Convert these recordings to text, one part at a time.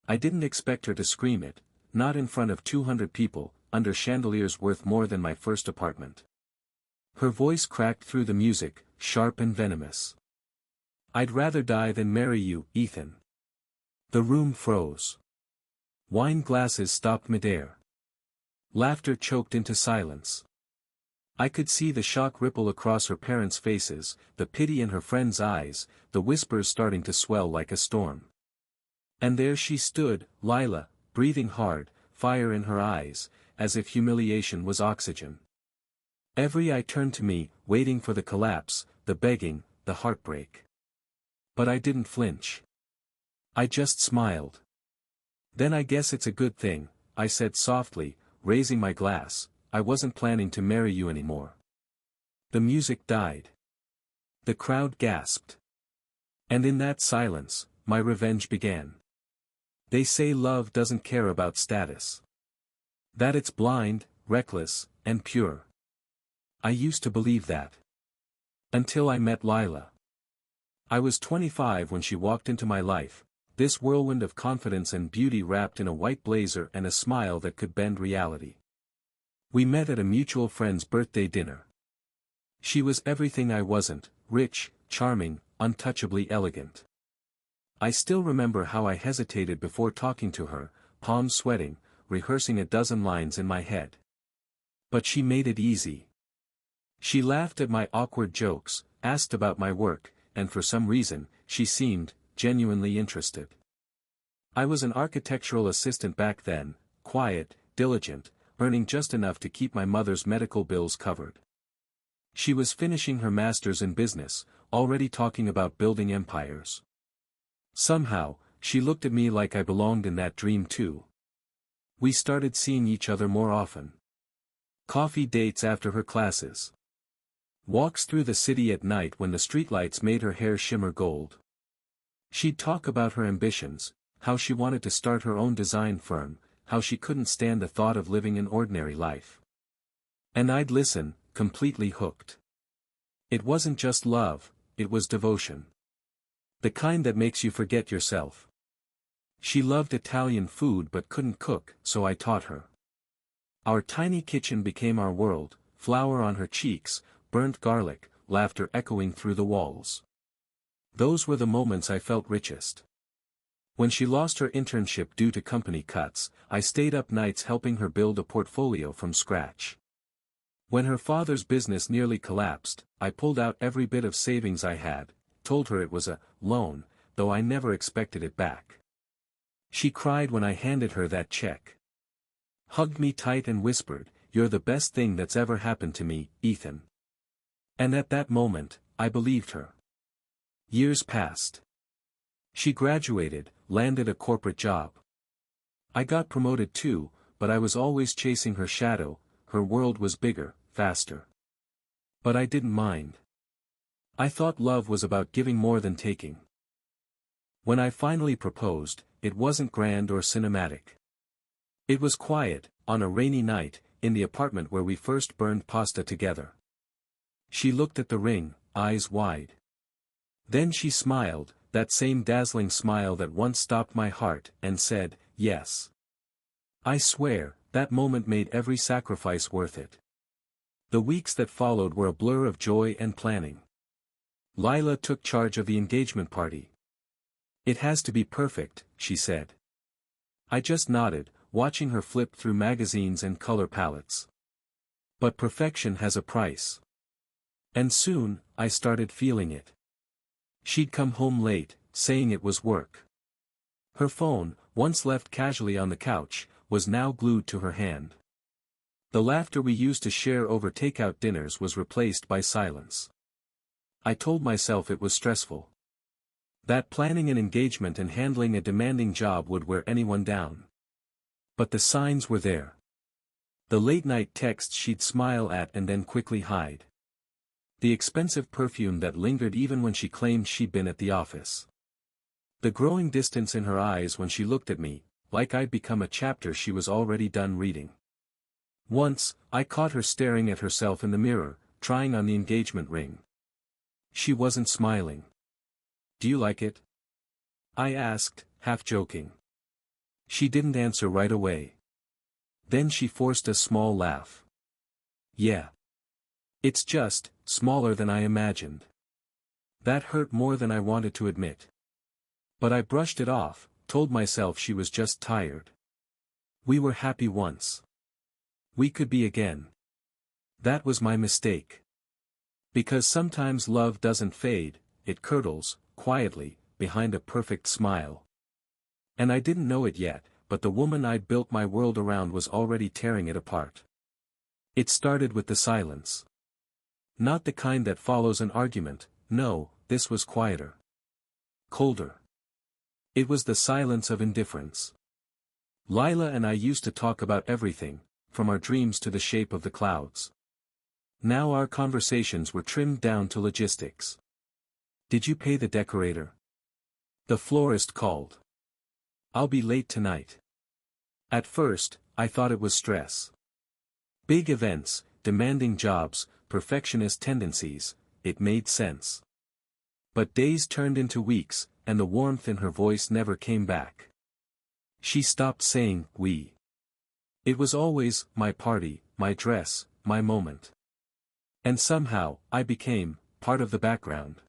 I didn't expect her to scream it, not in front of 200 people, under chandeliers worth more than my first apartment. Her voice cracked through the music, sharp and venomous. "I'd rather die than marry you, Ethan." The room froze. Wine glasses stopped midair. Laughter choked into silence. I could see the shock ripple across her parents' faces, the pity in her friends' eyes, the whispers starting to swell like a storm. And there she stood, Lila, breathing hard, fire in her eyes, as if humiliation was oxygen. Every eye turned to me, waiting for the collapse, the begging, the heartbreak. But I didn't flinch. I just smiled. "Then I guess it's a good thing," I said softly, raising my glass. "I wasn't planning to marry you anymore." The music died. The crowd gasped. And in that silence, my revenge began. They say love doesn't care about status. That it's blind, reckless, and pure. I used to believe that. Until I met Lila. I was 25 when she walked into my life, this whirlwind of confidence and beauty wrapped in a white blazer and a smile that could bend reality. We met at a mutual friend's birthday dinner. She was everything I wasn't, rich, charming, untouchably elegant. I still remember how I hesitated before talking to her, palms sweating, rehearsing a dozen lines in my head. But she made it easy. She laughed at my awkward jokes, asked about my work, and for some reason, she seemed genuinely interested. I was an architectural assistant back then, quiet, diligent, earning just enough to keep my mother's medical bills covered. She was finishing her master's in business, already talking about building empires. Somehow, she looked at me like I belonged in that dream too. We started seeing each other more often. Coffee dates after her classes. Walks through the city at night when the streetlights made her hair shimmer gold. She'd talk about her ambitions, how she wanted to start her own design firm, how she couldn't stand the thought of living an ordinary life. And I'd listen, completely hooked. It wasn't just love, it was devotion. The kind that makes you forget yourself. She loved Italian food but couldn't cook, so I taught her. Our tiny kitchen became our world, flour on her cheeks, burnt garlic, laughter echoing through the walls. Those were the moments I felt richest. When she lost her internship due to company cuts, I stayed up nights helping her build a portfolio from scratch. When her father's business nearly collapsed, I pulled out every bit of savings I had, told her it was a loan, though I never expected it back. She cried when I handed her that check. Hugged me tight and whispered, "You're the best thing that's ever happened to me, Ethan." And at that moment, I believed her. Years passed. She graduated, landed a corporate job. I got promoted too, but I was always chasing her shadow. Her world was bigger, faster. But I didn't mind. I thought love was about giving more than taking. When I finally proposed, it wasn't grand or cinematic. It was quiet, on a rainy night, in the apartment where we first burned pasta together. She looked at the ring, eyes wide. Then she smiled, that same dazzling smile that once stopped my heart, and said, "Yes." I swear, that moment made every sacrifice worth it. The weeks that followed were a blur of joy and planning. Lila took charge of the engagement party. "It has to be perfect," she said. I just nodded, watching her flip through magazines and color palettes. But perfection has a price. And soon, I started feeling it. She'd come home late, saying it was work. Her phone, once left casually on the couch, was now glued to her hand. The laughter we used to share over takeout dinners was replaced by silence. I told myself it was stressful. That planning an engagement and handling a demanding job would wear anyone down. But the signs were there. The late-night texts she'd smile at and then quickly hide. The expensive perfume that lingered even when she claimed she'd been at the office. The growing distance in her eyes when she looked at me, like I'd become a chapter she was already done reading. Once, I caught her staring at herself in the mirror, trying on the engagement ring. She wasn't smiling. "Do you like it?" I asked, half joking. She didn't answer right away. Then she forced a small laugh. Yeah. It's just, smaller than I imagined. That hurt more than I wanted to admit. But I brushed it off, told myself she was just tired. We were happy once. We could be again. That was my mistake. Because sometimes love doesn't fade, it curdles, quietly, behind a perfect smile. And I didn't know it yet, but the woman I'd built my world around was already tearing it apart. It started with the silence. Not the kind that follows an argument, no, this was quieter. Colder. It was the silence of indifference. Lila and I used to talk about everything, from our dreams to the shape of the clouds. Now our conversations were trimmed down to logistics. Did you pay the decorator? The florist called. I'll be late tonight. At first, I thought it was stress. Big events, demanding jobs, perfectionist tendencies, it made sense. But days turned into weeks, and the warmth in her voice never came back. She stopped saying, we. It was always, my party, my dress, my moment. And somehow, I became, part of the background.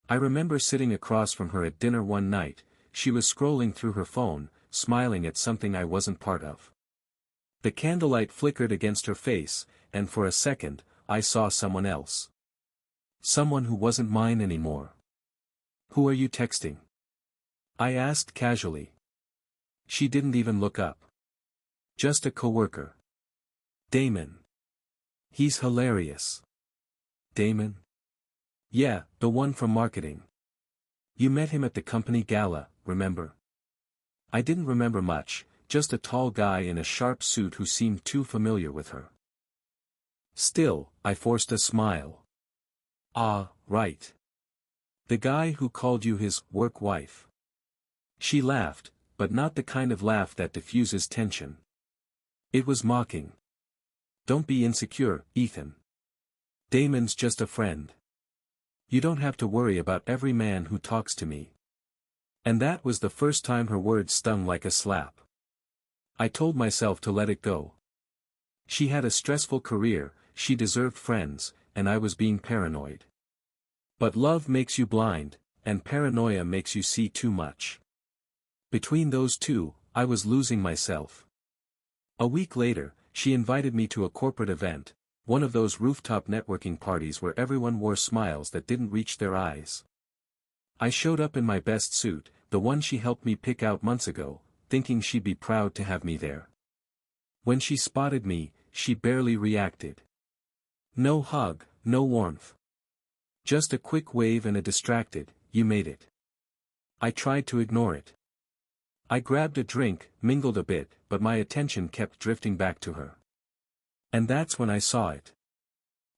I remember sitting across from her at dinner one night, she was scrolling through her phone, smiling at something I wasn't part of. The candlelight flickered against her face, and for a second, I saw someone else. Someone who wasn't mine anymore. Who are you texting? I asked casually. She didn't even look up. Just a coworker. Damon. He's hilarious. Damon? Yeah, the one from marketing. You met him at the company gala, remember? I didn't remember much, just a tall guy in a sharp suit who seemed too familiar with her. Still, I forced a smile. Ah, right. The guy who called you his work wife. She laughed, but not the kind of laugh that diffuses tension. It was mocking. Don't be insecure, Ethan. Damon's just a friend. You don't have to worry about every man who talks to me. And that was the first time her words stung like a slap. I told myself to let it go. She had a stressful career, she deserved friends, and I was being paranoid. But love makes you blind, and paranoia makes you see too much. Between those two, I was losing myself. A week later, she invited me to a corporate event, one of those rooftop networking parties where everyone wore smiles that didn't reach their eyes. I showed up in my best suit, the one she helped me pick out months ago, thinking she'd be proud to have me there. When she spotted me, she barely reacted. No hug, no warmth. Just a quick wave and a distracted, you made it. I tried to ignore it. I grabbed a drink, mingled a bit, but my attention kept drifting back to her. And that's when I saw it.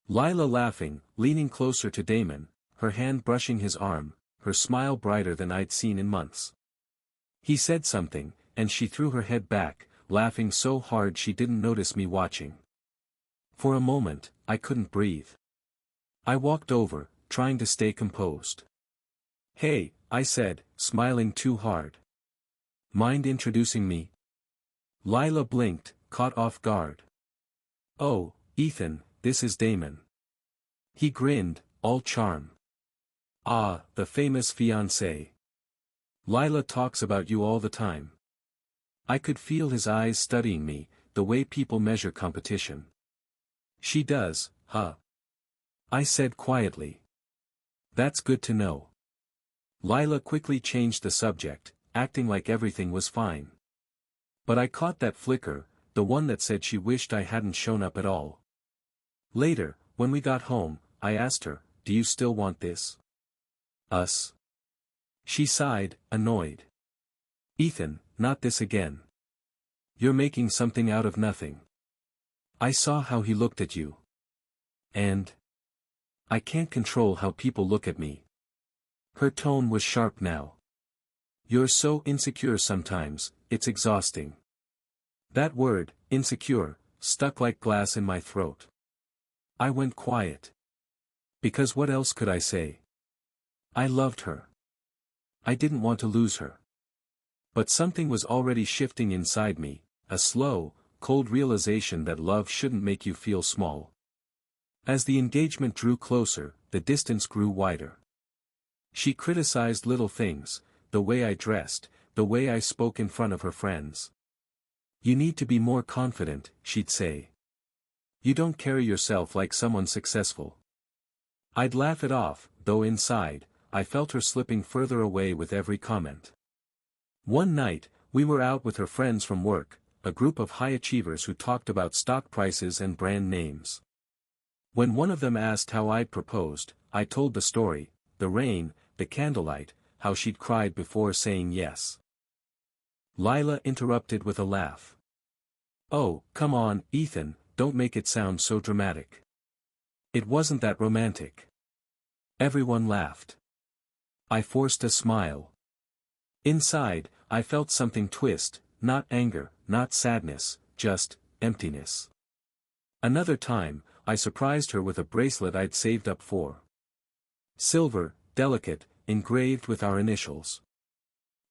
Lila laughing, leaning closer to Damon, her hand brushing his arm, her smile brighter than I'd seen in months. He said something, and she threw her head back, laughing so hard she didn't notice me watching. For a moment, I couldn't breathe. I walked over, trying to stay composed. Hey, I said, smiling too hard. Mind introducing me? Lila blinked, caught off guard. Oh, Ethan, this is Damon. He grinned, all charm. Ah, the famous fiancé. Lila talks about you all the time. I could feel his eyes studying me, the way people measure competition. She does, huh? I said quietly. That's good to know. Lila quickly changed the subject, acting like everything was fine. But I caught that flicker, the one that said she wished I hadn't shown up at all. Later, when we got home, I asked her, do you still want this? Us? She sighed, annoyed. Ethan, not this again. You're making something out of nothing. I saw how he looked at you. And I can't control how people look at me. Her tone was sharp now. You're so insecure sometimes, it's exhausting. That word, insecure, stuck like glass in my throat. I went quiet. Because what else could I say? I loved her. I didn't want to lose her. But something was already shifting inside me, a slow, cold realization that love shouldn't make you feel small. As the engagement drew closer, the distance grew wider. She criticized little things, the way I dressed, the way I spoke in front of her friends. "You need to be more confident," she'd say. "You don't carry yourself like someone successful." I'd laugh it off, though inside, I felt her slipping further away with every comment. One night, we were out with her friends from work, a group of high achievers who talked about stock prices and brand names. When one of them asked how I'd proposed, I told the story, the rain, the candlelight, how she'd cried before saying yes. Lila interrupted with a laugh. "Oh, come on, Ethan, don't make it sound so dramatic. It wasn't that romantic." Everyone laughed. I forced a smile. Inside, I felt something twist, not anger, not sadness, just emptiness. Another time, I surprised her with a bracelet I'd saved up for. Silver, delicate, engraved with our initials.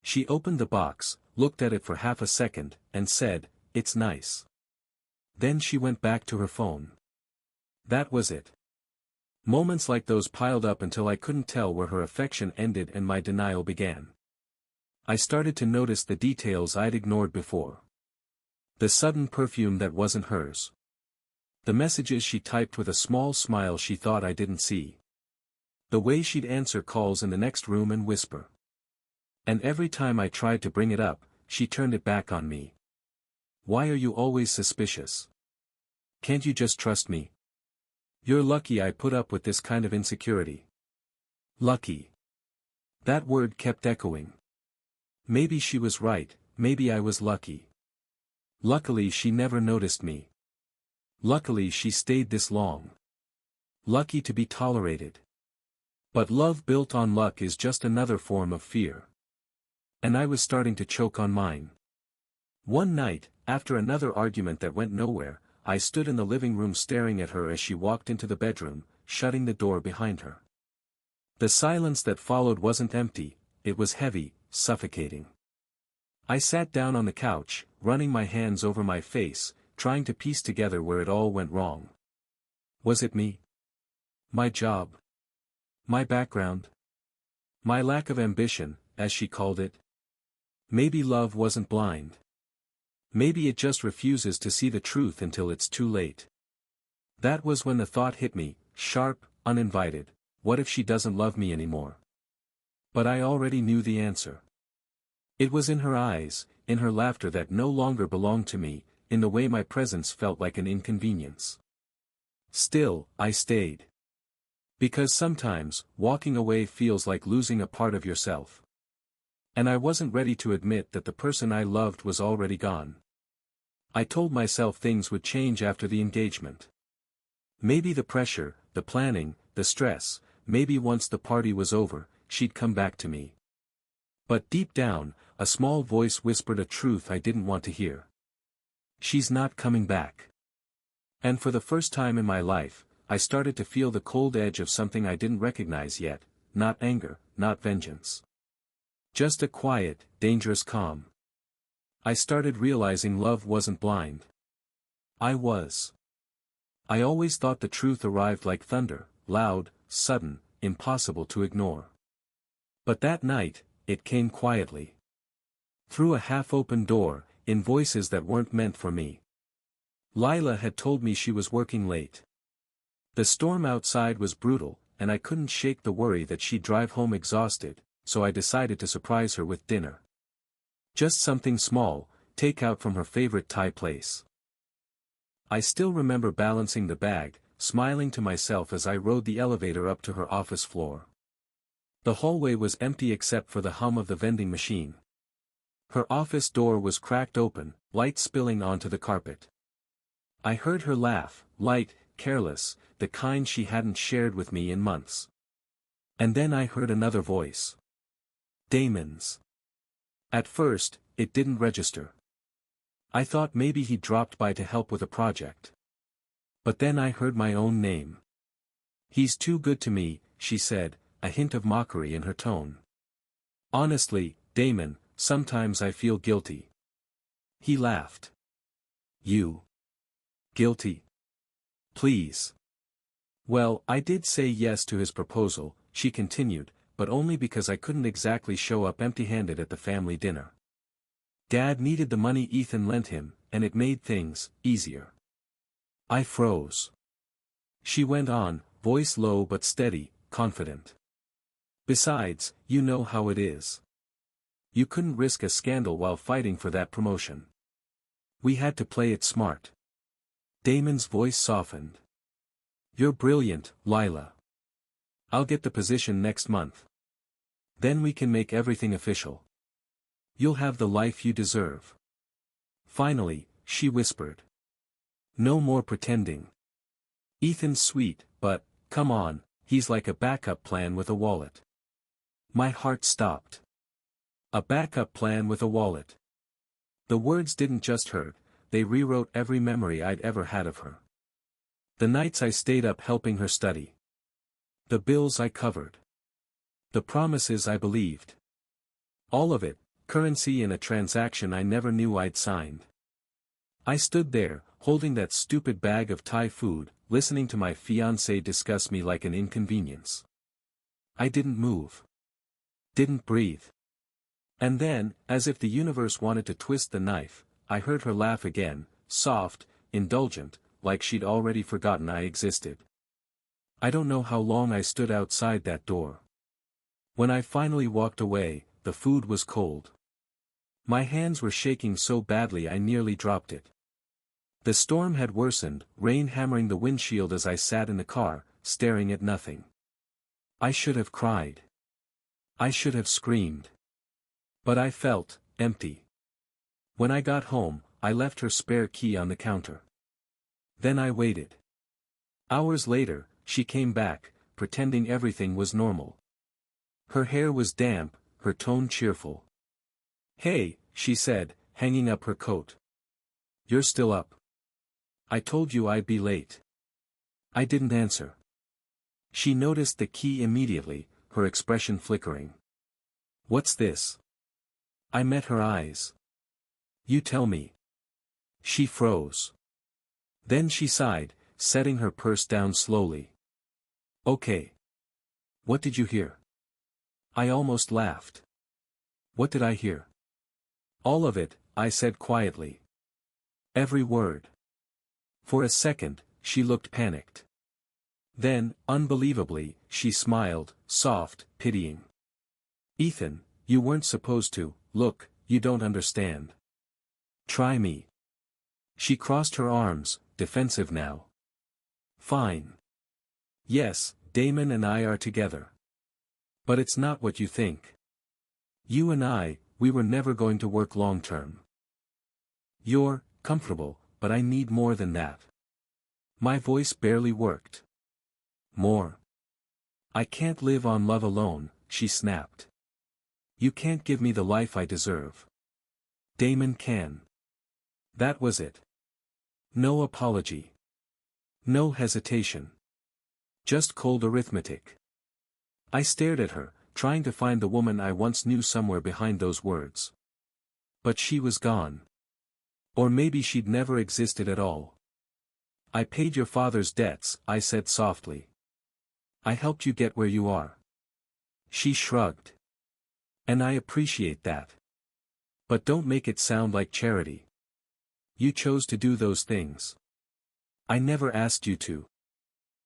She opened the box, looked at it for half a second, and said, "It's nice." Then she went back to her phone. That was it. Moments like those piled up until I couldn't tell where her affection ended and my denial began. I started to notice the details I'd ignored before. The sudden perfume that wasn't hers. The messages she typed with a small smile she thought I didn't see. The way she'd answer calls in the next room and whisper. And every time I tried to bring it up, she turned it back on me. "Why are you always suspicious? Can't you just trust me? You're lucky I put up with this kind of insecurity." Lucky. That word kept echoing. Maybe she was right, maybe I was lucky. Luckily she never noticed me. Luckily she stayed this long. Lucky to be tolerated. But love built on luck is just another form of fear. And I was starting to choke on mine. One night, after another argument that went nowhere, I stood in the living room staring at her as she walked into the bedroom, shutting the door behind her. The silence that followed wasn't empty, it was heavy, suffocating. I sat down on the couch, running my hands over my face, trying to piece together where it all went wrong. Was it me? My job? My background? My lack of ambition, as she called it? Maybe love wasn't blind. Maybe it just refuses to see the truth until it's too late. That was when the thought hit me, sharp, uninvited: what if she doesn't love me anymore? But I already knew the answer. It was in her eyes, in her laughter that no longer belonged to me, in the way my presence felt like an inconvenience. Still, I stayed. Because sometimes, walking away feels like losing a part of yourself. And I wasn't ready to admit that the person I loved was already gone. I told myself things would change after the engagement. Maybe the pressure, the planning, the stress, maybe once the party was over, she'd come back to me. But deep down, a small voice whispered a truth I didn't want to hear. She's not coming back. And for the first time in my life, I started to feel the cold edge of something I didn't recognize yet, not anger, not vengeance. Just a quiet, dangerous calm. I started realizing love wasn't blind. I was. I always thought the truth arrived like thunder, loud, sudden, impossible to ignore. But that night, it came quietly. Through a half-open door, in voices that weren't meant for me. Lila had told me she was working late. The storm outside was brutal, and I couldn't shake the worry that she'd drive home exhausted, so I decided to surprise her with dinner. Just something small, take out from her favorite Thai place. I still remember balancing the bag, smiling to myself as I rode the elevator up to her office floor. The hallway was empty except for the hum of the vending machine. Her office door was cracked open, light spilling onto the carpet. I heard her laugh, light, careless, the kind she hadn't shared with me in months. And then I heard another voice. Damon's. At first, it didn't register. I thought maybe he dropped by to help with a project. But then I heard my own name. "He's too good to me," she said, a hint of mockery in her tone. Honestly, Damon, sometimes I feel guilty. He laughed. You? Guilty? Please. Well, I did say yes to his proposal, she continued, but only because I couldn't exactly show up empty-handed at the family dinner. Dad needed the money Ethan lent him, and it made things easier. I froze. She went on, voice low but steady, confident. Besides, you know how it is. You couldn't risk a scandal while fighting for that promotion. We had to play it smart. Damon's voice softened. You're brilliant, Lila. I'll get the position next month. Then we can make everything official. You'll have the life you deserve. Finally, she whispered. No more pretending. Ethan's sweet, but, come on, he's like a backup plan with a wallet. My heart stopped. A backup plan with a wallet. The words didn't just hurt, they rewrote every memory I'd ever had of her. The nights I stayed up helping her study. The bills I covered. The promises I believed. All of it, currency in a transaction I never knew I'd signed. I stood there, holding that stupid bag of Thai food, listening to my fiancée discuss me like an inconvenience. I didn't move. Didn't breathe. And then, as if the universe wanted to twist the knife, I heard her laugh again, soft, indulgent, like she'd already forgotten I existed. I don't know how long I stood outside that door. When I finally walked away, the food was cold. My hands were shaking so badly I nearly dropped it. The storm had worsened, rain hammering the windshield as I sat in the car, staring at nothing. I should have cried. I should have screamed. But I felt empty. When I got home, I left her spare key on the counter. Then I waited. Hours later, she came back, pretending everything was normal. Her hair was damp, her tone cheerful. Hey, she said, hanging up her coat. You're still up. I told you I'd be late. I didn't answer. She noticed the key immediately, her expression flickering. What's this? I met her eyes. You tell me. She froze. Then she sighed, setting her purse down slowly. Okay. What did you hear? I almost laughed. What did I hear? All of it, I said quietly. Every word. For a second, she looked panicked. Then, unbelievably, she smiled, soft, pitying. Ethan, you weren't supposed to, look, you don't understand. Try me. She crossed her arms, defensive now. Fine. Yes, Damon and I are together. But it's not what you think. You and I, we were never going to work long term. You're comfortable, but I need more than that. My voice barely worked. More. I can't live on love alone, she snapped. You can't give me the life I deserve. Damon can. That was it. No apology. No hesitation. Just cold arithmetic. I stared at her, trying to find the woman I once knew somewhere behind those words. But she was gone. Or maybe she'd never existed at all. I paid your father's debts, I said softly. I helped you get where you are. She shrugged. And I appreciate that. But don't make it sound like charity. You chose to do those things. I never asked you to.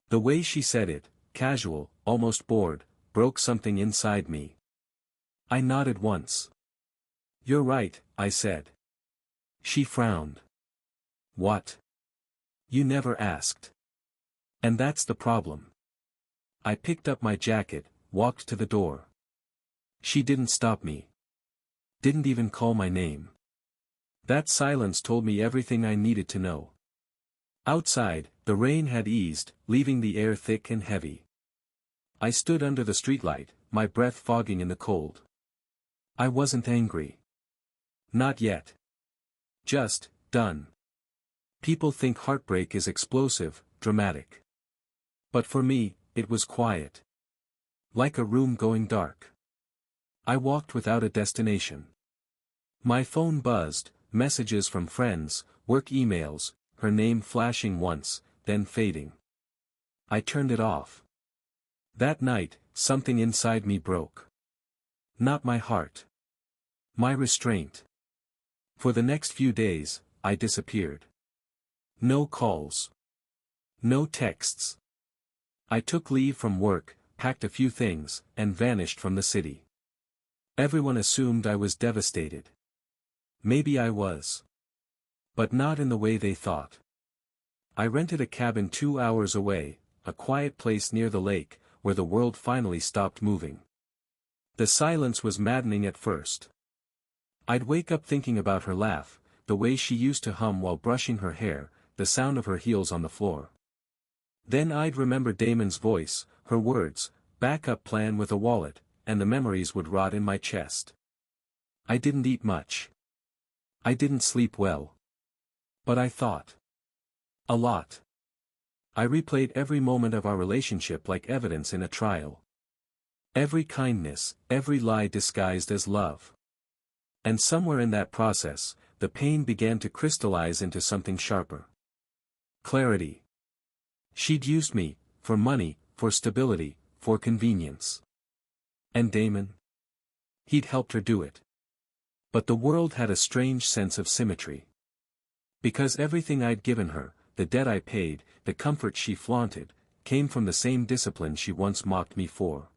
The way she said it, casual, almost bored, broke something inside me. I nodded once. You're right, I said. She frowned. What? You never asked. And that's the problem. I picked up my jacket, walked to the door. She didn't stop me. Didn't even call my name. That silence told me everything I needed to know. Outside, the rain had eased, leaving the air thick and heavy. I stood under the streetlight, my breath fogging in the cold. I wasn't angry. Not yet. Just, done. People think heartbreak is explosive, dramatic. But for me, it was quiet. Like a room going dark. I walked without a destination. My phone buzzed, messages from friends, work emails, her name flashing once, then fading. I turned it off. That night, something inside me broke. Not my heart. My restraint. For the next few days, I disappeared. No calls. No texts. I took leave from work, packed a few things, and vanished from the city. Everyone assumed I was devastated. Maybe I was. But not in the way they thought. I rented a cabin 2 hours away, a quiet place near the lake, where the world finally stopped moving. The silence was maddening at first. I'd wake up thinking about her laugh, the way she used to hum while brushing her hair, the sound of her heels on the floor. Then I'd remember Damon's voice, her words, backup plan with a wallet, and the memories would rot in my chest. I didn't eat much. I didn't sleep well. But I thought. A lot. I replayed every moment of our relationship like evidence in a trial. Every kindness, every lie disguised as love. And somewhere in that process, the pain began to crystallize into something sharper. Clarity. She'd used me, for money, for stability, for convenience. And Damon? He'd helped her do it. But the world had a strange sense of symmetry. Because everything I'd given her, the debt I paid, the comfort she flaunted, came from the same discipline she once mocked me for.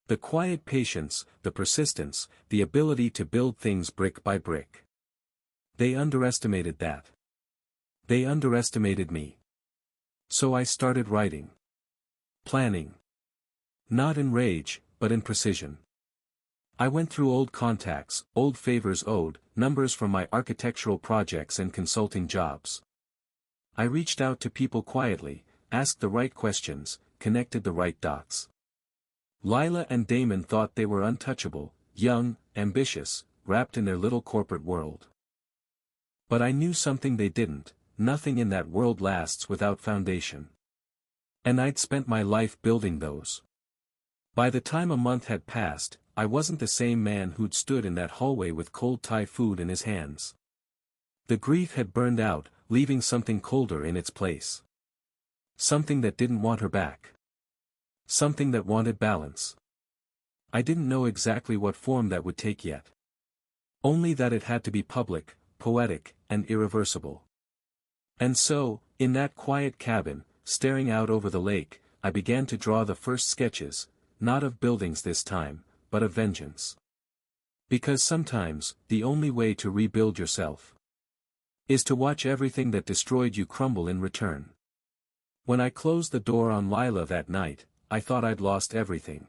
The quiet patience, the persistence, the ability to build things brick by brick. They underestimated that. They underestimated me. So I started writing. Planning. Not in rage, but in precision. I went through old contacts, old favors owed, numbers from my architectural projects and consulting jobs. I reached out to people quietly, asked the right questions, connected the right dots. Lila and Damon thought they were untouchable, young, ambitious, wrapped in their little corporate world. But I knew something they didn't, nothing in that world lasts without foundation. And I'd spent my life building those. By the time a month had passed, I wasn't the same man who'd stood in that hallway with cold Thai food in his hands. The grief had burned out, leaving something colder in its place. Something that didn't want her back. Something that wanted balance. I didn't know exactly what form that would take yet. Only that it had to be public, poetic, and irreversible. And so, in that quiet cabin, staring out over the lake, I began to draw the first sketches, not of buildings this time, but of vengeance. Because sometimes, the only way to rebuild yourself is to watch everything that destroyed you crumble in return. When I closed the door on Lila that night, I thought I'd lost everything.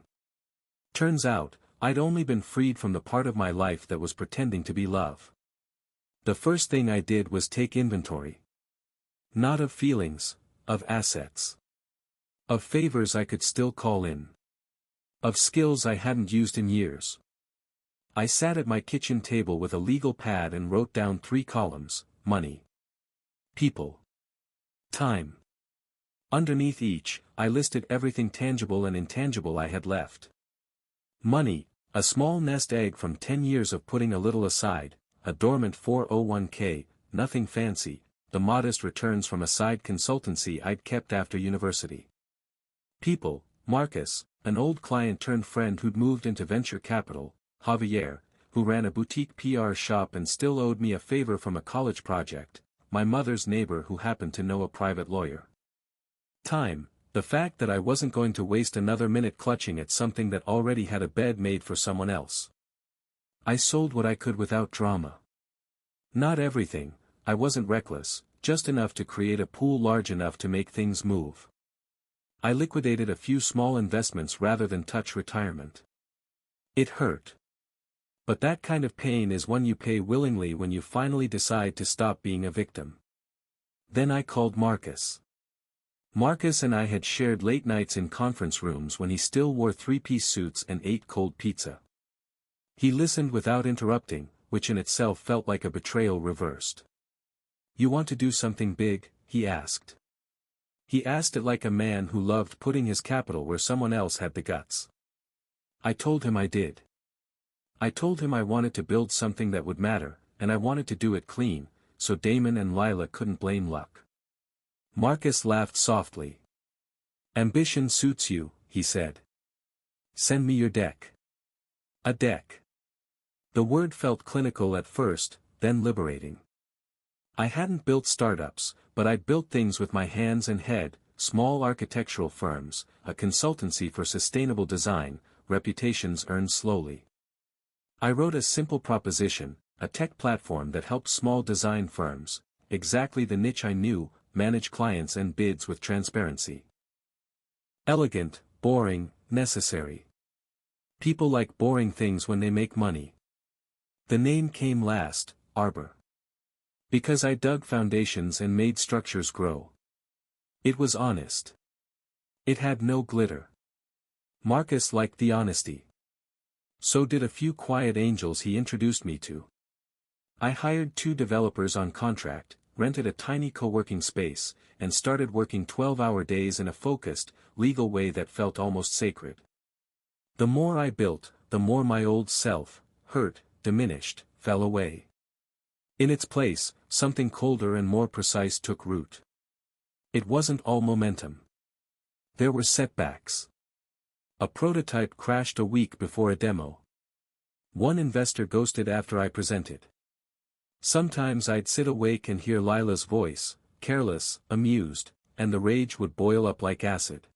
Turns out, I'd only been freed from the part of my life that was pretending to be love. The first thing I did was take inventory. Not of feelings, of assets. Of favors I could still call in. Of skills I hadn't used in years. I sat at my kitchen table with a legal pad and wrote down 3 columns: money, people, time. Underneath each, I listed everything tangible and intangible I had left. Money, a small nest egg from 10 years of putting a little aside, a dormant 401k, nothing fancy, the modest returns from a side consultancy I'd kept after university. People, Marcus, an old client turned friend who'd moved into venture capital, Javier, who ran a boutique PR shop and still owed me a favor from a college project, my mother's neighbor who happened to know a private lawyer. Time, the fact that I wasn't going to waste another minute clutching at something that already had a bed made for someone else. I sold what I could without drama. Not everything, I wasn't reckless, just enough to create a pool large enough to make things move. I liquidated a few small investments rather than touch retirement. It hurt. But that kind of pain is one you pay willingly when you finally decide to stop being a victim. Then I called Marcus. Marcus and I had shared late nights in conference rooms when he still wore 3-piece suits and ate cold pizza. He listened without interrupting, which in itself felt like a betrayal reversed. "You want to do something big?" he asked. He asked it like a man who loved putting his capital where someone else had the guts. I told him I did. I told him I wanted to build something that would matter, and I wanted to do it clean, so Damon and Lila couldn't blame luck. Marcus laughed softly. Ambition suits you, he said. Send me your deck. A deck. The word felt clinical at first, then liberating. I hadn't built startups, but I'd built things with my hands and head, small architectural firms, a consultancy for sustainable design, reputations earned slowly. I wrote a simple proposition, a tech platform that helped small design firms, exactly the niche I knew, manage clients and bids with transparency. Elegant, boring, necessary. People like boring things when they make money. The name came last, Arbor. Because I dug foundations and made structures grow. It was honest. It had no glitter. Marcus liked the honesty. So did a few quiet angels he introduced me to. I hired 2 developers on contract, rented a tiny co-working space, and started working 12-hour days in a focused, legal way that felt almost sacred. The more I built, the more my old self, hurt, diminished, fell away. In its place, something colder and more precise took root. It wasn't all momentum. There were setbacks. A prototype crashed a week before a demo. One investor ghosted after I presented. Sometimes I'd sit awake and hear Lila's voice, careless, amused, and the rage would boil up like acid.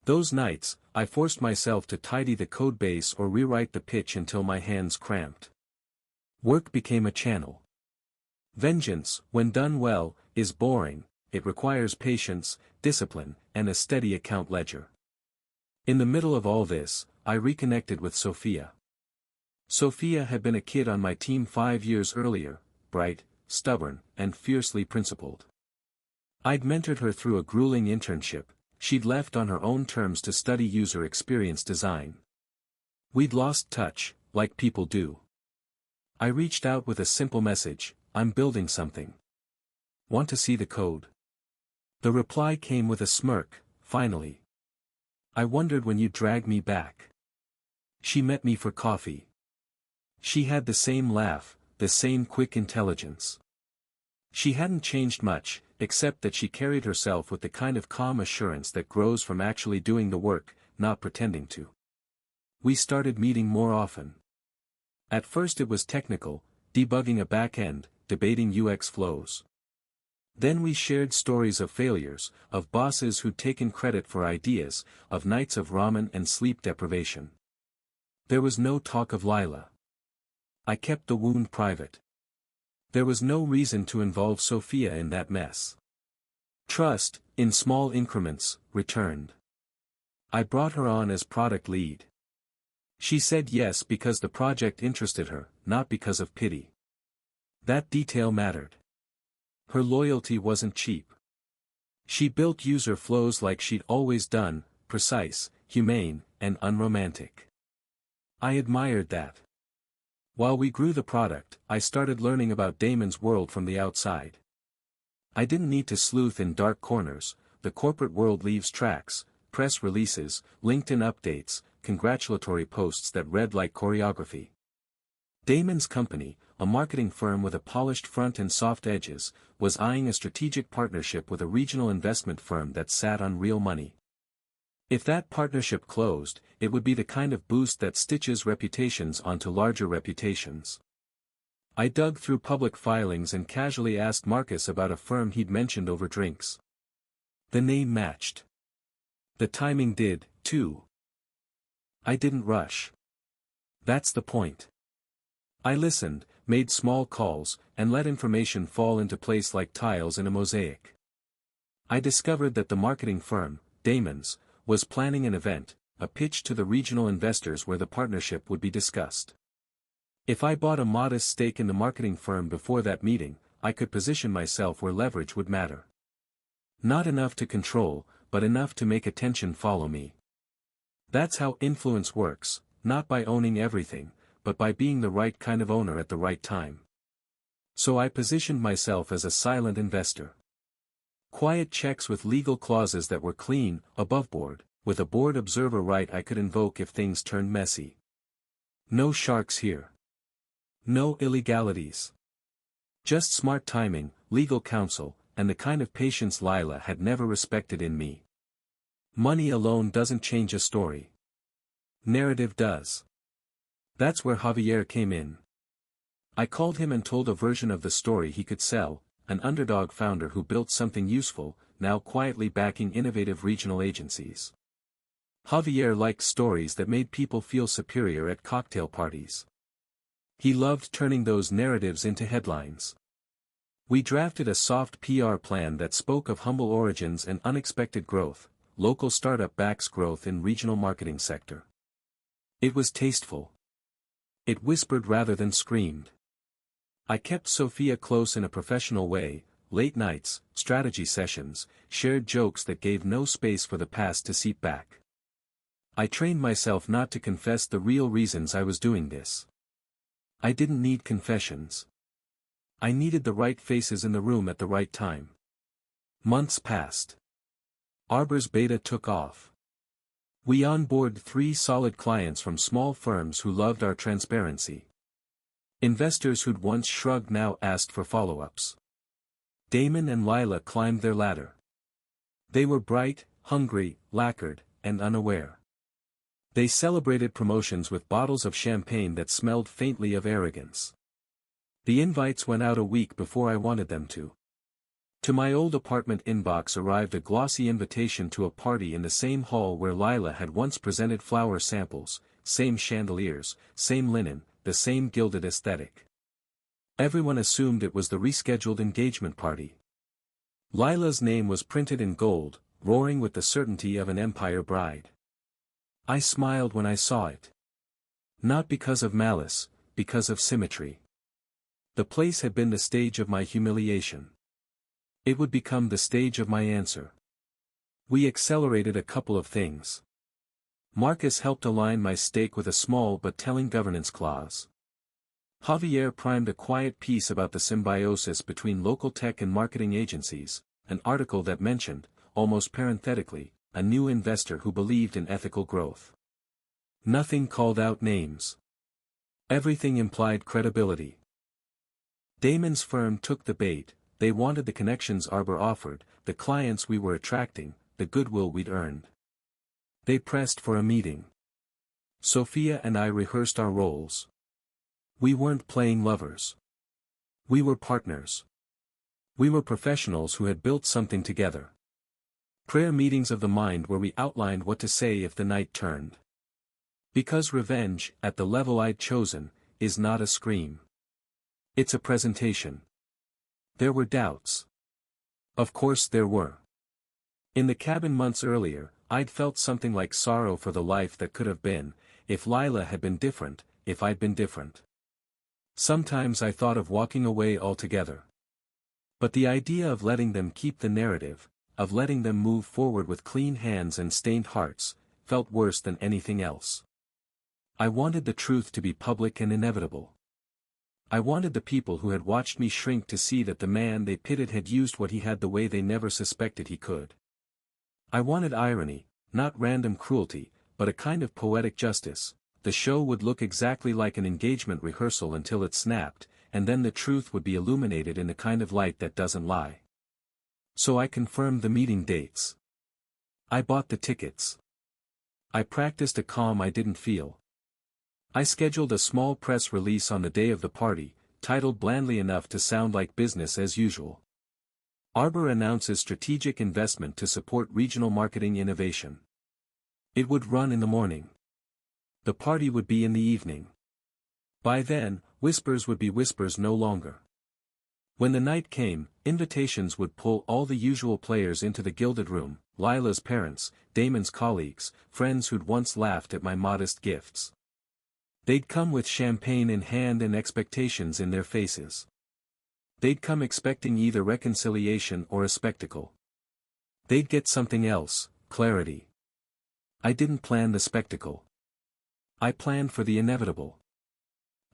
Those nights, I forced myself to tidy the code base or rewrite the pitch until my hands cramped. Work became a channel. Vengeance, when done well, is boring, it requires patience, discipline, and a steady account ledger. In the middle of all this, I reconnected with Sophia. Sophia had been a kid on my team 5 years earlier, bright, stubborn, and fiercely principled. I'd mentored her through a grueling internship. She'd left on her own terms to study user experience design. We'd lost touch, like people do. I reached out with a simple message, I'm building something. Want to see the code? The reply came with a smirk, finally. I wondered when you'd drag me back. She met me for coffee. She had the same laugh, the same quick intelligence. She hadn't changed much, except that she carried herself with the kind of calm assurance that grows from actually doing the work, not pretending to. We started meeting more often. At first it was technical, debugging a back-end, debating UX flows. Then we shared stories of failures, of bosses who'd taken credit for ideas, of nights of ramen and sleep deprivation. There was no talk of Lila. I kept the wound private. There was no reason to involve Sophia in that mess. Trust, in small increments, returned. I brought her on as product lead. She said yes because the project interested her, not because of pity. That detail mattered. Her loyalty wasn't cheap. She built user flows like she'd always done, precise, humane, and unromantic. I admired that. While we grew the product, I started learning about Damon's world from the outside. I didn't need to sleuth in dark corners, the corporate world leaves tracks, press releases, LinkedIn updates, congratulatory posts that read like choreography. Damon's company, a marketing firm with a polished front and soft edges, was eyeing a strategic partnership with a regional investment firm that sat on real money. If that partnership closed, it would be the kind of boost that stitches reputations onto larger reputations. I dug through public filings and casually asked Marcus about a firm he'd mentioned over drinks. The name matched. The timing did, too. I didn't rush. That's the point. I listened, made small calls, and let information fall into place like tiles in a mosaic. I discovered that the marketing firm, Damon's, was planning an event, a pitch to the regional investors where the partnership would be discussed. If I bought a modest stake in the marketing firm before that meeting, I could position myself where leverage would matter. Not enough to control, but enough to make attention follow me. That's how influence works, not by owning everything, but by being the right kind of owner at the right time. So I positioned myself as a silent investor. Quiet checks with legal clauses that were clean, above board, with a board observer right I could invoke if things turned messy. No sharks here. No illegalities. Just smart timing, legal counsel, and the kind of patience Lila had never respected in me. Money alone doesn't change a story. Narrative does. That's where Javier came in. I called him and told a version of the story he could sell, an underdog founder who built something useful, now quietly backing innovative regional agencies. Javier liked stories that made people feel superior at cocktail parties. He loved turning those narratives into headlines. We drafted a soft PR plan that spoke of humble origins and unexpected growth. Local startup backs growth in regional marketing sector. It was tasteful. It whispered rather than screamed. I kept Sophia close in a professional way, late nights, strategy sessions, shared jokes that gave no space for the past to seep back. I trained myself not to confess the real reasons I was doing this. I didn't need confessions. I needed the right faces in the room at the right time. Months passed. Arbor's beta took off. We onboarded 3 solid clients from small firms who loved our transparency. Investors who'd once shrugged now asked for follow-ups. Damon and Lila climbed their ladder. They were bright, hungry, lacquered, and unaware. They celebrated promotions with bottles of champagne that smelled faintly of arrogance. The invites went out a week before I wanted them to. To my old apartment inbox arrived a glossy invitation to a party in the same hall where Lila had once presented flower samples, same chandeliers, same linen, the same gilded aesthetic. Everyone assumed it was the rescheduled engagement party. Lila's name was printed in gold, roaring with the certainty of an empire bride. I smiled when I saw it. Not because of malice, because of symmetry. The place had been the stage of my humiliation. It would become the stage of my answer. We accelerated a couple of things. Marcus helped align my stake with a small but telling governance clause. Javier primed a quiet piece about the symbiosis between local tech and marketing agencies, an article that mentioned, almost parenthetically, a new investor who believed in ethical growth. Nothing called out names. Everything implied credibility. Damon's firm took the bait. They wanted the connections Arbor offered, the clients we were attracting, the goodwill we'd earned. They pressed for a meeting. Sophia and I rehearsed our roles. We weren't playing lovers. We were partners. We were professionals who had built something together. Prayer meetings of the mind where we outlined what to say if the night turned. Because revenge, at the level I'd chosen, is not a scream. It's a presentation. There were doubts. Of course there were. In the cabin months earlier, I'd felt something like sorrow for the life that could have been, if Lila had been different, if I'd been different. Sometimes I thought of walking away altogether. But the idea of letting them keep the narrative, of letting them move forward with clean hands and stained hearts, felt worse than anything else. I wanted the truth to be public and inevitable. I wanted the people who had watched me shrink to see that the man they pitted had used what he had the way they never suspected he could. I wanted irony, not random cruelty, but a kind of poetic justice. The show would look exactly like an engagement rehearsal until it snapped, and then the truth would be illuminated in the kind of light that doesn't lie. So I confirmed the meeting dates. I bought the tickets. I practiced a calm I didn't feel. I scheduled a small press release on the day of the party, titled blandly enough to sound like business as usual. Arbor announces strategic investment to support regional marketing innovation. It would run in the morning. The party would be in the evening. By then, whispers would be whispers no longer. When the night came, invitations would pull all the usual players into the gilded room, Lila's parents, Damon's colleagues, friends who'd once laughed at my modest gifts. They'd come with champagne in hand and expectations in their faces. They'd come expecting either reconciliation or a spectacle. They'd get something else, clarity. I didn't plan the spectacle. I planned for the inevitable.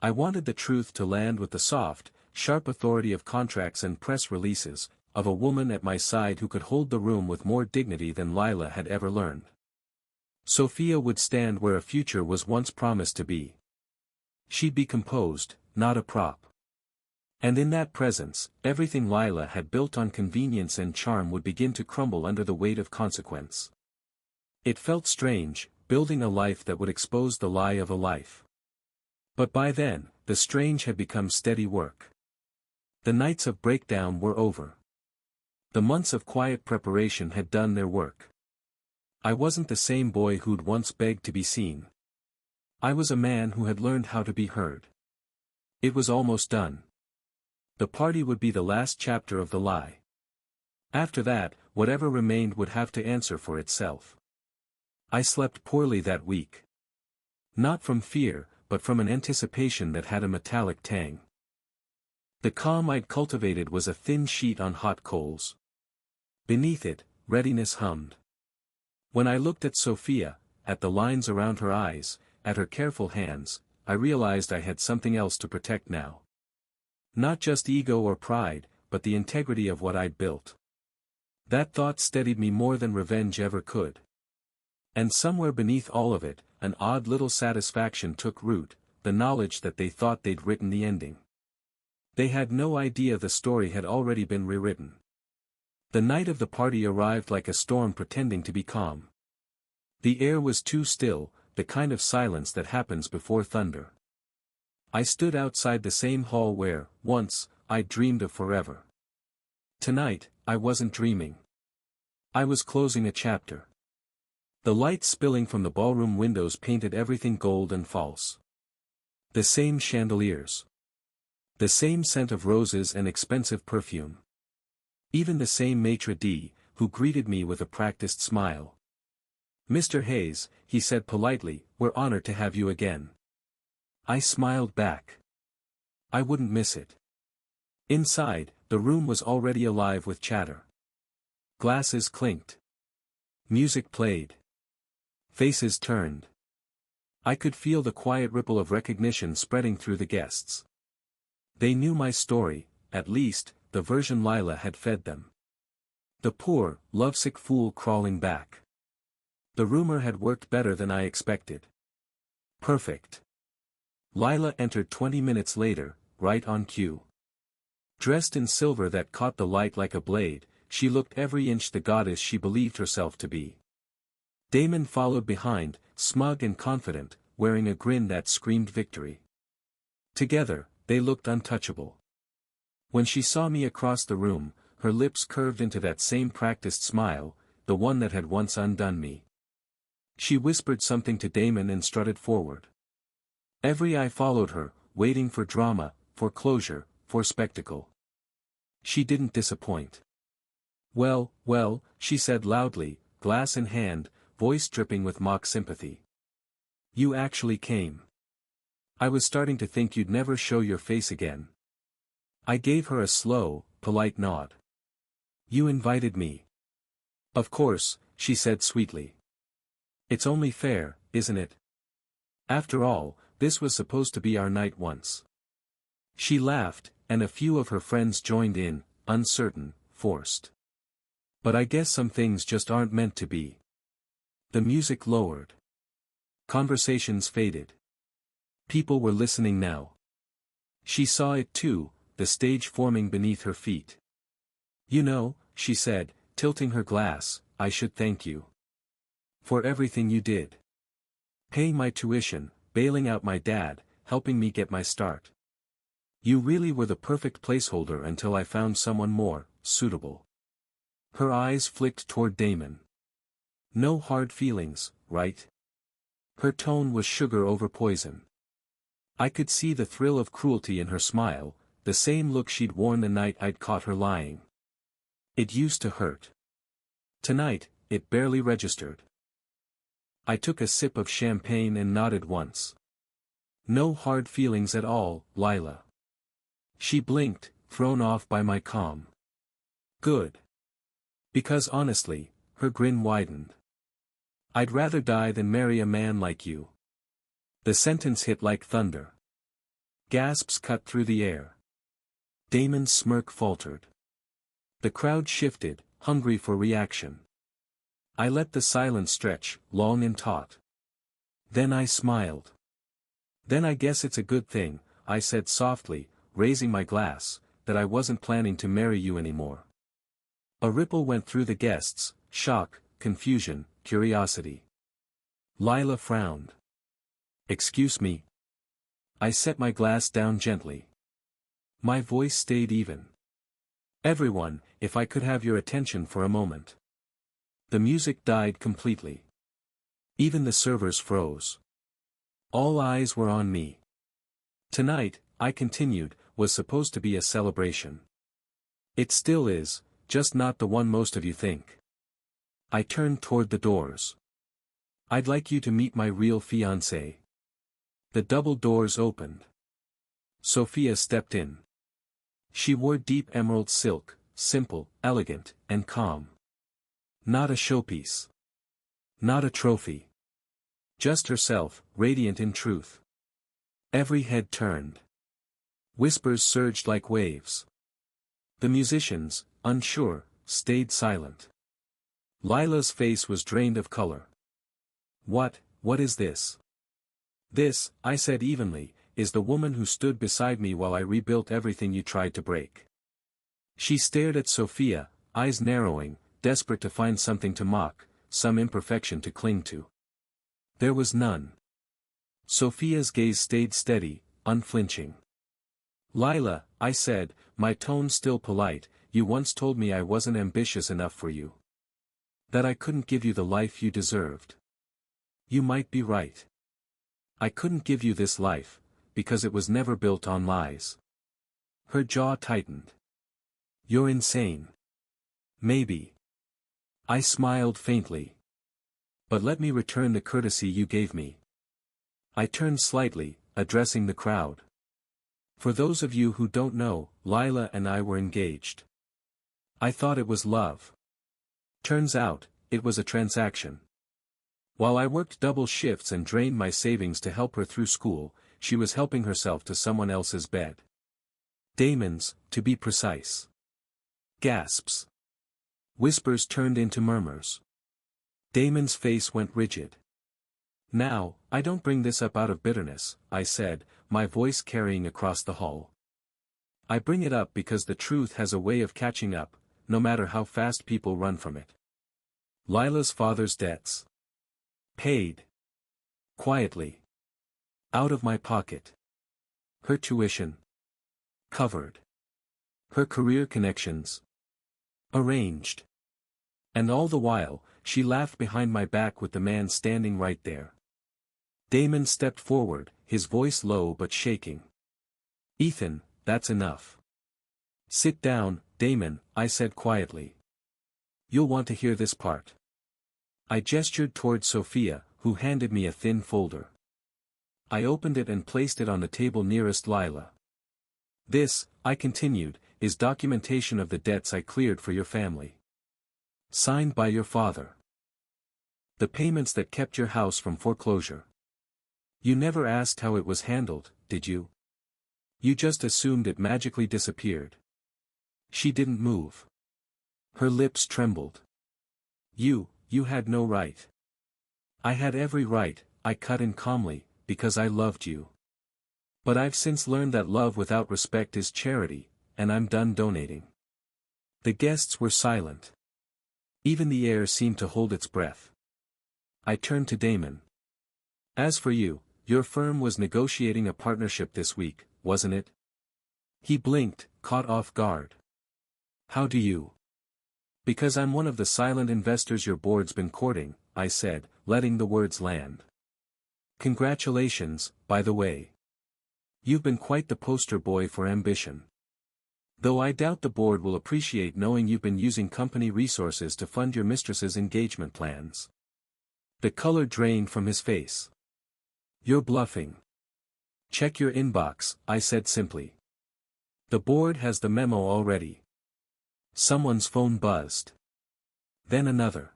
I wanted the truth to land with the soft, sharp authority of contracts and press releases, of a woman at my side who could hold the room with more dignity than Lila had ever learned. Sophia would stand where a future was once promised to be. She'd be composed, not a prop. And in that presence, everything Lila had built on convenience and charm would begin to crumble under the weight of consequence. It felt strange, building a life that would expose the lie of a life. But by then, the strange had become steady work. The nights of breakdown were over. The months of quiet preparation had done their work. I wasn't the same boy who'd once begged to be seen. I was a man who had learned how to be heard. It was almost done. The party would be the last chapter of the lie. After that, whatever remained would have to answer for itself. I slept poorly that week. Not from fear, but from an anticipation that had a metallic tang. The calm I'd cultivated was a thin sheet on hot coals. Beneath it, readiness hummed. When I looked at Sophia, at the lines around her eyes, at her careful hands, I realized I had something else to protect now. Not just ego or pride, but the integrity of what I'd built. That thought steadied me more than revenge ever could. And somewhere beneath all of it, an odd little satisfaction took root, the knowledge that they thought they'd written the ending. They had no idea the story had already been rewritten. The night of the party arrived like a storm pretending to be calm. The air was too still, the kind of silence that happens before thunder. I stood outside the same hall where, once, I'd dreamed of forever. Tonight, I wasn't dreaming. I was closing a chapter. The light spilling from the ballroom windows painted everything gold and false. The same chandeliers. The same scent of roses and expensive perfume. Even the same maitre d', who greeted me with a practiced smile. "Mr. Hayes," he said politely, "we're honored to have you again." I smiled back. I wouldn't miss it. Inside, the room was already alive with chatter. Glasses clinked. Music played. Faces turned. I could feel the quiet ripple of recognition spreading through the guests. They knew my story, at least, the version Lila had fed them. The poor, lovesick fool crawling back. The rumor had worked better than I expected. Perfect. Lila entered 20 minutes later, right on cue. Dressed in silver that caught the light like a blade, she looked every inch the goddess she believed herself to be. Damon followed behind, smug and confident, wearing a grin that screamed victory. Together, they looked untouchable. When she saw me across the room, her lips curved into that same practiced smile, the one that had once undone me. She whispered something to Damon and strutted forward. Every eye followed her, waiting for drama, for closure, for spectacle. She didn't disappoint. "Well, well," she said loudly, glass in hand, voice dripping with mock sympathy. "You actually came. I was starting to think you'd never show your face again." I gave her a slow, polite nod. "You invited me." "Of course," she said sweetly. "It's only fair, isn't it? After all, this was supposed to be our night once." She laughed, and a few of her friends joined in, uncertain, forced. "But I guess some things just aren't meant to be." The music lowered. Conversations faded. People were listening now. She saw it too, the stage forming beneath her feet. "You know," she said, tilting her glass, "I should thank you. For everything you did. Paying my tuition, bailing out my dad, helping me get my start. You really were the perfect placeholder until I found someone more suitable." Her eyes flicked toward Damon. "No hard feelings, right?" Her tone was sugar over poison. I could see the thrill of cruelty in her smile, the same look she'd worn the night I'd caught her lying. It used to hurt. Tonight, it barely registered. I took a sip of champagne and nodded once. "No hard feelings at all, Lila." She blinked, thrown off by my calm. "Good. Because honestly," her grin widened. "I'd rather die than marry a man like you." The sentence hit like thunder. Gasps cut through the air. Damon's smirk faltered. The crowd shifted, hungry for reaction. I let the silence stretch, long and taut. Then I smiled. Then I guess it's a good thing, I said softly, raising my glass, that I wasn't planning to marry you anymore. A ripple went through the guests, shock, confusion, curiosity. Lila frowned. Excuse me. I set my glass down gently. My voice stayed even. Everyone, if I could have your attention for a moment. The music died completely. Even the servers froze. All eyes were on me. Tonight, I continued, was supposed to be a celebration. It still is, just not the one most of you think. I turned toward the doors. I'd like you to meet my real fiancée. The double doors opened. Sophia stepped in. She wore deep emerald silk, simple, elegant, and calm. Not a showpiece. Not a trophy. Just herself, radiant in truth. Every head turned. Whispers surged like waves. The musicians, unsure, stayed silent. Lila's face was drained of color. What is this? This, I said evenly, is the woman who stood beside me while I rebuilt everything you tried to break. She stared at Sophia, eyes narrowing, desperate to find something to mock, some imperfection to cling to. There was none. Sophia's gaze stayed steady, unflinching. Lila, I said, my tone still polite, you once told me I wasn't ambitious enough for you. That I couldn't give you the life you deserved. You might be right. I couldn't give you this life, because it was never built on lies. Her jaw tightened. You're insane. Maybe. I smiled faintly. But let me return the courtesy you gave me. I turned slightly, addressing the crowd. For those of you who don't know, Lila and I were engaged. I thought it was love. Turns out, it was a transaction. While I worked double shifts and drained my savings to help her through school, she was helping herself to someone else's bed. Damon's, to be precise. Gasps. Whispers turned into murmurs. Damon's face went rigid. Now, I don't bring this up out of bitterness, I said, my voice carrying across the hall. I bring it up because the truth has a way of catching up, no matter how fast people run from it. Lila's father's debts. Paid. Quietly. Out of my pocket. Her tuition. Covered. Her career connections. Arranged. And all the while, she laughed behind my back with the man standing right there. Damon stepped forward, his voice low but shaking. Ethan, that's enough. Sit down, Damon, I said quietly. You'll want to hear this part. I gestured toward Sophia, who handed me a thin folder. I opened it and placed it on the table nearest Lila. This, I continued, is documentation of the debts I cleared for your family. Signed by your father. The payments that kept your house from foreclosure. You never asked how it was handled, did you? You just assumed it magically disappeared. She didn't move. Her lips trembled. You had no right. I had every right, I cut in calmly, because I loved you. But I've since learned that love without respect is charity, and I'm done donating. The guests were silent. Even the air seemed to hold its breath. I turned to Damon. As for you, your firm was negotiating a partnership this week, wasn't it? He blinked, caught off guard. How do you? Because I'm one of the silent investors your board's been courting, I said, letting the words land. Congratulations, by the way. You've been quite the poster boy for ambition. Though I doubt the board will appreciate knowing you've been using company resources to fund your mistress's engagement plans. The color drained from his face. You're bluffing. Check your inbox, I said simply. The board has the memo already. Someone's phone buzzed. Then another.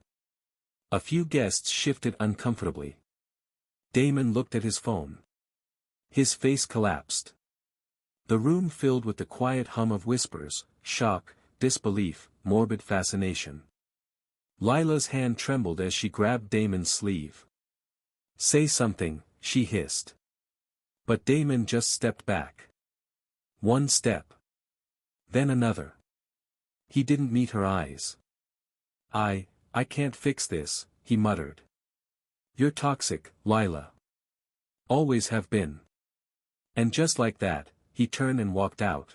A few guests shifted uncomfortably. Damon looked at his phone. His face collapsed. The room filled with the quiet hum of whispers, shock, disbelief, morbid fascination. Lila's hand trembled as she grabbed Damon's sleeve. Say something, she hissed. But Damon just stepped back. One step. Then another. He didn't meet her eyes. I can't fix this, he muttered. You're toxic, Lila. Always have been. And just like that, he turned and walked out.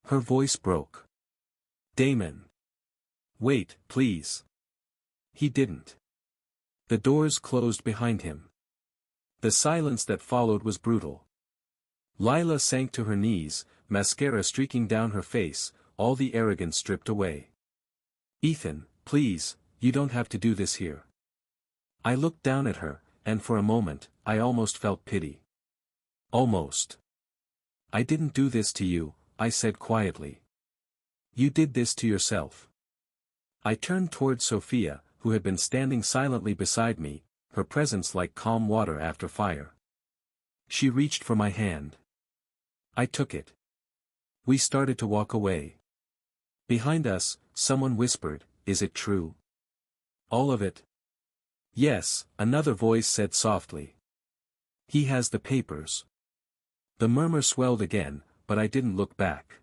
Her voice broke. Damon. Wait, please. He didn't. The doors closed behind him. The silence that followed was brutal. Lila sank to her knees, mascara streaking down her face, all the arrogance stripped away. Ethan, please, you don't have to do this here. I looked down at her, and for a moment, I almost felt pity. Almost. I didn't do this to you, I said quietly. You did this to yourself. I turned toward Sophia, who had been standing silently beside me, her presence like calm water after fire. She reached for my hand. I took it. We started to walk away. Behind us, someone whispered, "Is it true? All of it?" "Yes," another voice said softly. "He has the papers." The murmur swelled again, but I didn't look back.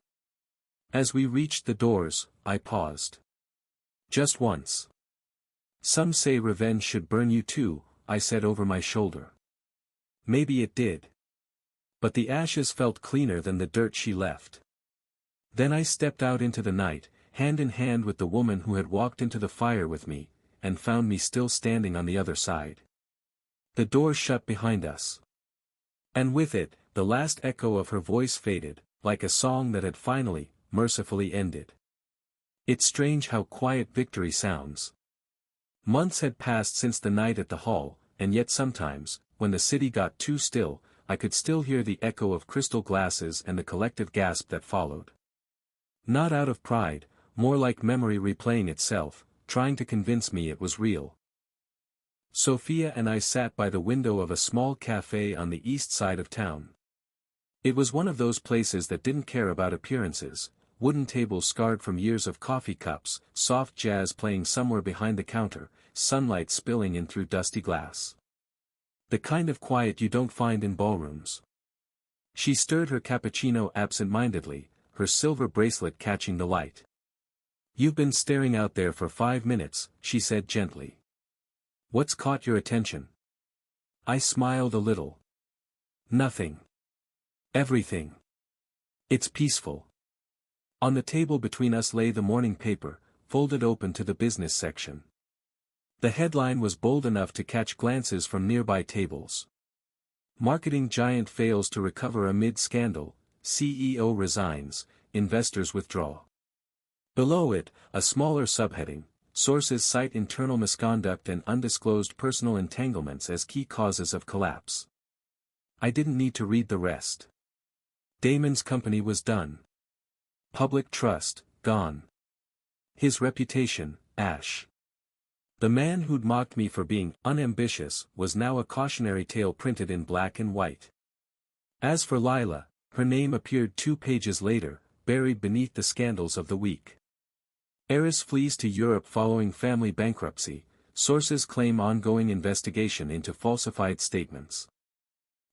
As we reached the doors, I paused. Just once. "Some say revenge should burn you too," I said over my shoulder. Maybe it did. But the ashes felt cleaner than the dirt she left. Then I stepped out into the night, hand in hand with the woman who had walked into the fire with me, and found me still standing on the other side. The door shut behind us. And with it, the last echo of her voice faded, like a song that had finally, mercifully ended. It's strange how quiet victory sounds. Months had passed since the night at the hall, and yet sometimes, when the city got too still, I could still hear the echo of crystal glasses and the collective gasp that followed. Not out of pride, more like memory replaying itself, trying to convince me it was real. Sophia and I sat by the window of a small cafe on the east side of town. It was one of those places that didn't care about appearances, wooden tables scarred from years of coffee cups, soft jazz playing somewhere behind the counter, sunlight spilling in through dusty glass. The kind of quiet you don't find in ballrooms. She stirred her cappuccino absent-mindedly, her silver bracelet catching the light. "You've been staring out there for 5 minutes," she said gently. "What's caught your attention?" I smiled a little. "Nothing. Everything. It's peaceful." On the table between us lay the morning paper, folded open to the business section. The headline was bold enough to catch glances from nearby tables. "Marketing giant fails to recover amid scandal, CEO resigns, investors withdraw." Below it, a smaller subheading, "Sources cite internal misconduct and undisclosed personal entanglements as key causes of collapse." I didn't need to read the rest. Damon's company was done. Public trust, gone. His reputation, ash. The man who'd mocked me for being unambitious was now a cautionary tale printed in black and white. As for Lila, her name appeared 2 pages later, buried beneath the scandals of the week. Heiress flees to Europe following family bankruptcy, sources claim ongoing investigation into falsified statements.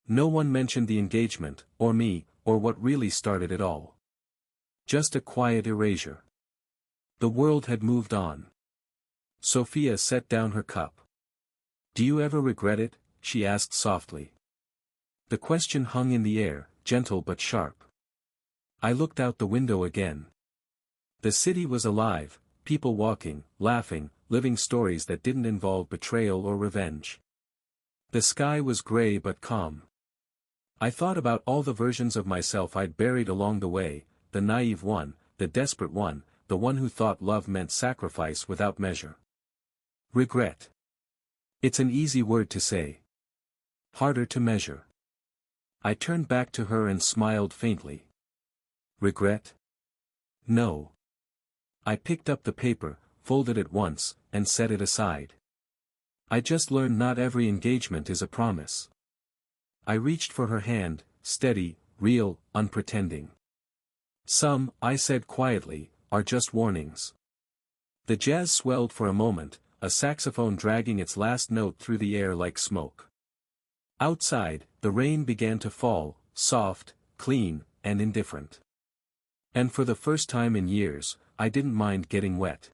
No one mentioned the engagement, or me, or what really started it all. Just a quiet erasure. The world had moved on. Sophia set down her cup. "Do you ever regret it?" she asked softly. The question hung in the air, gentle but sharp. I looked out the window again. The city was alive, people walking, laughing, living stories that didn't involve betrayal or revenge. The sky was gray but calm. I thought about all the versions of myself I'd buried along the way, the naive one, the desperate one, the one who thought love meant sacrifice without measure. Regret. It's an easy word to say. Harder to measure. I turned back to her and smiled faintly. Regret? No. I picked up the paper, folded it once, and set it aside. I just learned not every engagement is a promise. I reached for her hand, steady, real, unpretending. "Some," I said quietly, "are just warnings." The jazz swelled for a moment, a saxophone dragging its last note through the air like smoke. Outside, the rain began to fall, soft, clean, and indifferent. And for the first time in years, I didn't mind getting wet.